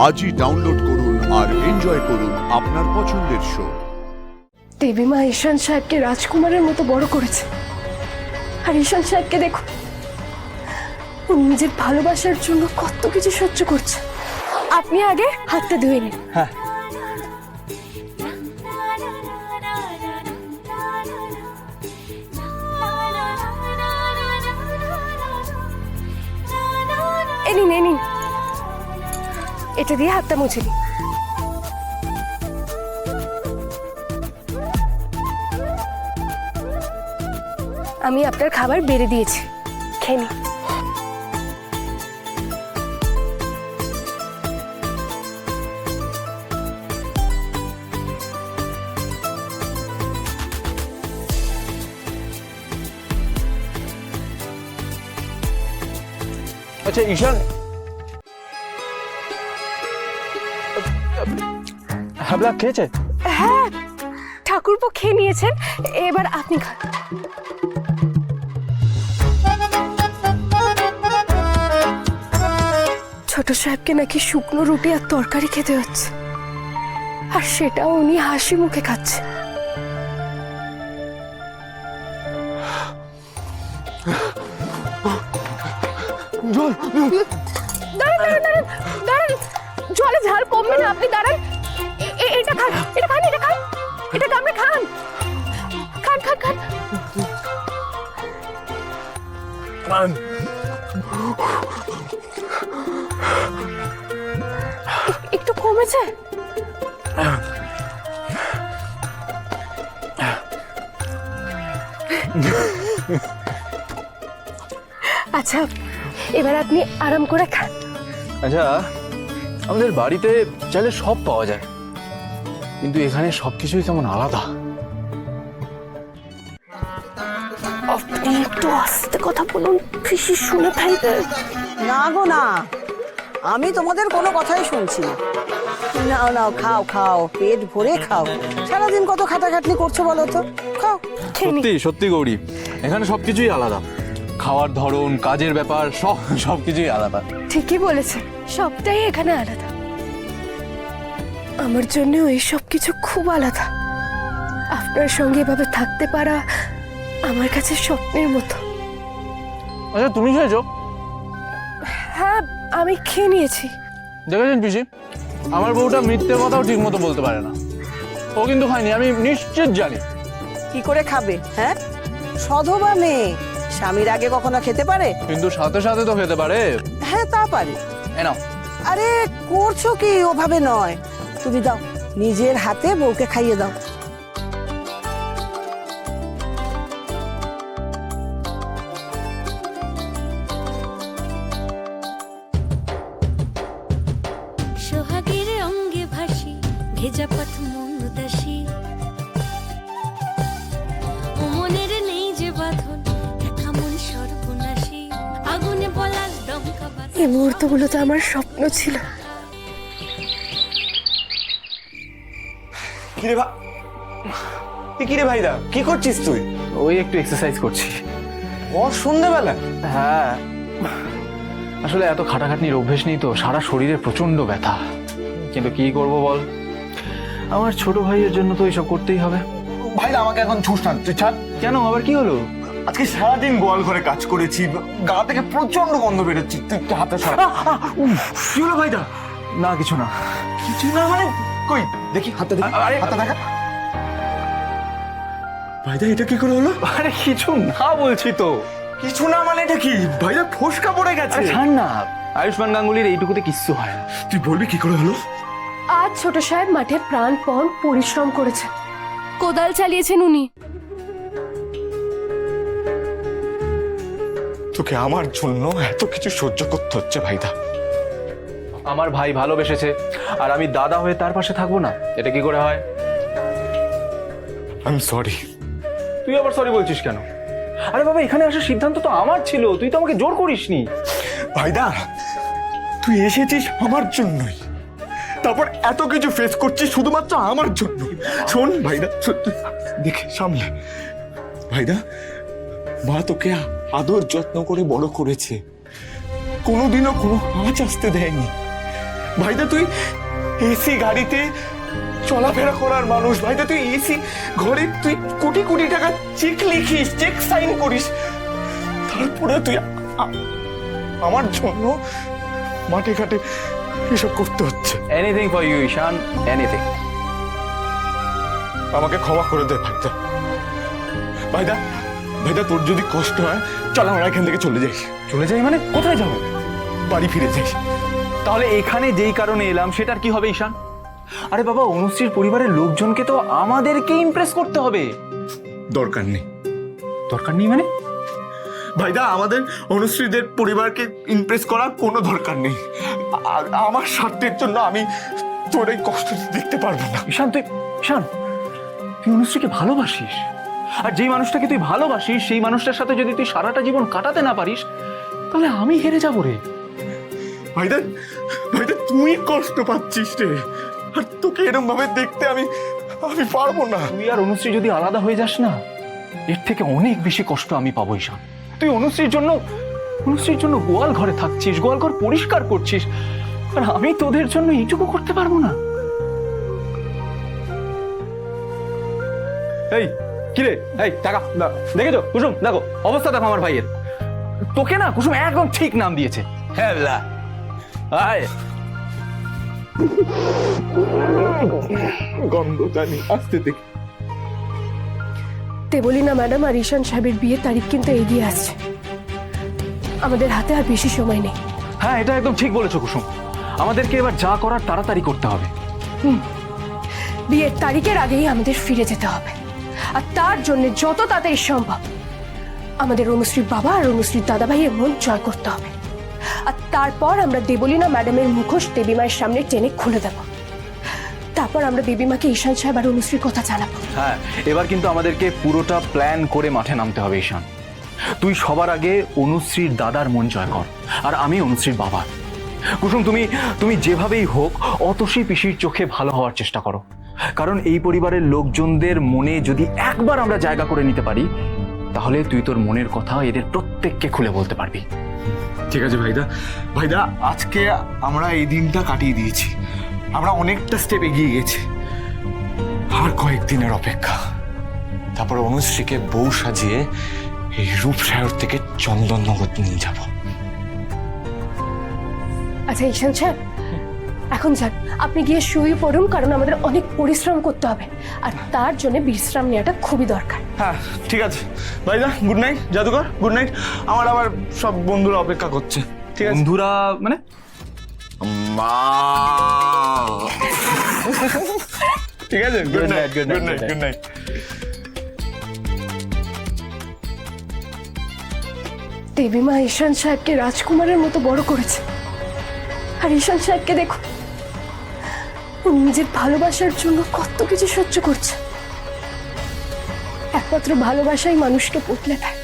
আজই ডাউনলোড করুন আর এনজয় করুন আপনার পছন্দের শো। দেবী মা ঈশান সাহেবকে রাজকুমারের মতো বড় করেছে, আর ঈশান সাহেবকে দেখো, ও নিজের ভালোবাসার জন্য কত কিছু সহ্য করছে। আপনি আগে হাতটা ধুয়ে নিন। হ্যাঁ, এ নিন, এ নিন, এটা দিয়ে হাতটা মুছে দিন। আমি আপনার খাবার বেড়ে দিয়েছি, খেয়ে নিন। আচ্ছা ঈশান, হাবলা খেয়েছে? হ্যাঁ, ঠাকুরপো খেয়ে নিয়েছেন, এবার আপনি খান। ছোট সাহেবকে নাকি শুকনো রুটি আর তরকারি খেতে হচ্ছে, আর সেটাও উনি হাসি মুখে খাচ্ছে। জল, দাঁড়ান, দাঁড়ান, দাঁড়ান, জলে ঝাল কমবে না, আপনি দাঁড়ান। এটা খান, এটা খান, এটা খান, এটা আপনি খান, খান খান খান। একটু কমেছে? আচ্ছা, এবার আপনি আরাম করে খান। আচ্ছা আমাদের বাড়িতে চাইলে সব পাওয়া যায়, কিন্তু এখানে সবকিছুই কেমন আলাদা। আপনি একটু আস্তে কথা বলুন, পিসি শুনে ফেলবে। না গো না, আমি তোমাদের কোনো কথাই শুনছি না। নাও নাও, খাও খাও, পেট ভরে খাও। সারাদিন কত খাটাখাটনি করছো বলো তো, খাও। সত্যি সত্যি গৌরী, এখানে সবকিছুই আলাদা। খাওয়ার ধরন, কাজের ব্যাপার, সবকিছুই আলাদা। ঠিকই বলেছেন, সবটাই এখানে আলাদা। আমার জন্য এই সব কিছু খুব আলাদা। আপনার সঙ্গে এভাবে থাকতে পারা আমার কাছে স্বপ্নের মতো। আচ্ছা তুমি খেয়েছো? হ্যাঁ, আমি খেয়ে নিয়েছি। দেখেছেন পিসি, আমার বউটা মিথ্যে কথাও ঠিক মতো বলতে পারে না। ও কিন্তু খায়নি, আমি নিশ্চিত জানি। কি করে খাবে? হ্যাঁ, সধবা মেয়ে স্বামীর আগে কখনো খেতে পারে? কিন্তু সাথে সাথে তো খেতে পারে। হ্যাঁ, তা পারে। এ নাও। আরে করছো কি? ওভাবে নয়, তুমি দাও, নিজের হাতে বউকে খাইয়ে দাও। সোহাগের অঙ্গে ভাসি ভেজা পথ মন উদাসী, ও মনের নেই যে বাঁধন, একা মন সর্বনাশী, আগুনে পলাশ দমকা এই মুহূর্তগুলো তো আমার স্বপ্ন ছিল। কিরে কিরে ভাইদা, কি করছিস তুই? ওই একটু এক্সারসাইজ করছি। সন্ধ্যাবেলা? হ্যাঁ, আসলে এত খাটাখাটনির অভ্যেস নেই তো, সারা শরীরে প্রচন্ড ব্যথা। কিন্তু কি করব বল, আমার ছোট ভাইয়ের জন্য তো এইসব করতেই হবে। ভাইদা আমাকে এখন ছুস না, তুই ছাড়। কেন, আবার কি হলো? আজকে সারাদিন গোয়াল ঘরে কাজ করেছি, গা থেকে প্রচন্ড গন্ধ বেরোচ্ছে। তুই হাতে সর। কি হলো ভাইদা? না কিছু না। কিছু না মানে? কই দেখি হাতটা, দেখি হাতটা দেখা। ভাইদা এটা কি করে হলো? আরে কিছু না বলছি তো। কিছু না মানে এটা কি? ভাইদা ফোসকা পড়ে গেছে। ছাড় না, আয়ুষ্মান গাঙ্গুলির এইটুকুতে কিচ্ছু হয় না। তুই বলবি কি করে হলো? আজ ছোট সাহেব মাঠে প্রাণপণ পরিশ্রম করেছেন, কোদাল চালিয়েছেন উনি। তোকে আমার জন্য এত কিছু সহ্য করতে হচ্ছে ভাইদা। আমার ভাই ভালোবেসেছে, আর আমি দাদা হয়ে তার পাশে থাকবো না? এটা কি করে হয়? I am sorry. তুই আবার সরি বলছিস কেন? আরে বাবা, এখানে আসার সিদ্ধান্ত তো আমার ছিল, তুই তো আমাকে জোর করিসনি। ভাইদা তুই এসেছিস আমার জন্যই, তারপর এত কিছু ফেস করছিস শুধুমাত্র আমার জন্য। শোন ভাইদা, দেখে সামলে। ভাইদা, মা তোকে আদর যত্ন করে বড় করেছে, কোনোদিনও কোনো আঁচ আসতে দেয়নি। ভাইদা তুই এসি গাড়িতে চলাফেরা করার মানুষ, ভাইদা তুই এসি ঘরে তুই কোটি কোটি টাকা চেক লিখিস, চেক সাইন করিস, তারপরে তুই আমার জন্য মাঠে ঘাটে এসব করতে হচ্ছে। Anything for you Ishan, anything. আমাকে ক্ষমা করে দে ভাইদা। ভাইদা ভাইদা তোর যদি কষ্ট হয় চল আমরা এখান থেকে চলে যাই। চলে যাই মানে? কোথায় যাবো? বাড়ি ফিরে যাই। তাহলে এখানে যেই কারণে এলাম সেটার কি হবে ঈশান? আরে বাবা, অনুশ্রীর পরিবারের লোকজনকে তো আমাদেরকে ইমপ্রেস করতে হবে। দরকার নেই। দরকার নেই মানে? ভাইদা আমাদের অনুশ্রীদের পরিবারকে ইমপ্রেস করার কোনো দরকার নেই। আমার স্বার্থের জন্য আমি তোর এই কষ্ট দেখতে পারবো না। ঈশান তুই অনুশ্রীকে ভালোবাসিস, আর যেই মানুষটাকে তুই ভালোবাসিস সেই মানুষটার সাথে যদি তুই সারাটা জীবন কাটাতে না পারিস তাহলে আমি হেরে যাবো রে। ভাইদা ভাইদা তুই কষ্ট পাচ্ছিস রে, আর তোকে এরকম ভাবে দেখতে আমি পারবো না। তুই আর অনুশ্রী যদি আলাদা হয়ে যাস না, এর থেকে অনেক বেশি কষ্ট আমি পাবো ঈশান। তুই অনুশ্রীর জন্য গোয়াল ঘরে থাকছিস, গোয়াল ঘর পরিষ্কার করছিস, আর আমি তোদের জন্য এইটুকু করতে পারবো না। এই কিরে, এই টাকা দেখেছো কুসুম? দেখো অবস্থা দেখো আমার ভাইয়ের। তোকে না কুসুম একদম ঠিক নাম দিয়েছে। হ্যাঁ আয় গন্ধ জানি আসতে দেখি। দেবলীনা ম্যাডাম আর ঈশান সাহেবের বিয়ের তারিখ কিন্তু এগিয়ে আসছে, আমাদের হাতে আর বেশি সময় নেই। হ্যাঁ, এটা একদম ঠিক বলেছো কুসুম। আমাদেরকে এবার যা করার তাড়াতাড়ি করতে হবে। বিয়ের তারিখের আগেই আমাদের ফিরে যেতে হবে, আর তার জন্য যত তাড়াতাড়ি সম্ভব আমাদের অনুশ্রীর বাবা আর অনুশ্রীর দাদা ভাইয়ের মন জয় করতে হবে। আর তারপর আমরা দেবলীনা ম্যাডামের মুখোশ দেবী মায়ের সামনে টেনে খুলে দেব। তারপর আমরা দেবী মাকে ঈশান সাহেব আর অনুশ্রীর কথা জানাবো। হ্যাঁ, এবার কিন্তু আমাদেরকে পুরোটা প্ল্যান করে মাঠে নামতে হবে ঈশান। তুই সবার আগে অনুশ্রীর দাদার মন জয় কর, আর আমি অনুশ্রীর বাবা। কুসুম তুমি যেভাবেই হোক অতসী পিসির চোখে ভালো হওয়ার চেষ্টা করো, কারণ এই পরিবারের লোকজনদের মনে যদি একবার আমরা জায়গা করে নিতে পারি তাহলে তুই তোর মনের কথা এদের প্রত্যেককে খুলে বলতে পারবি। ঠিক আছে ভাইদা। ভাইদা আজকে আমরা এই দিনটা কাটিয়ে দিয়েছি, আমরা অনেকটা স্টেপ এগিয়ে গেছি। আর কয়েকদিনের অপেক্ষা, তারপর অনুশ্রীকে বউ সাজিয়ে এই রূপসাগর থেকে চন্দননগর নিয়ে যাব। আচ্ছা ঈশান সাহেব, এখন যান, আপনি গিয়ে শুয়ে পড়ুন, কারণ আমাদের অনেক পরিশ্রম করতে হবে আর তার জন্য বিশ্রাম নেওয়াটা খুবই দরকার। হ্যাঁ ঠিক আছে ভাইদা, গুড নাইট। জাদুকর গুড নাইট। আমার আবার সব বন্ধুরা অপেক্ষা করছে। ঠিক আছে বন্ধুরা মানে? ঠিক আছে, good night good night, good night good night. দেবী মা ঈশান সাহেবকে রাজকুমারের মতো বড় করেছে, আর ঈশান সাহেবকে দেখো, উনি নিজের ভালোবাসার জন্য কত কিছু সহ্য করছে। একমাত্র ভালোবাসাই মানুষকে বদলে দেয়।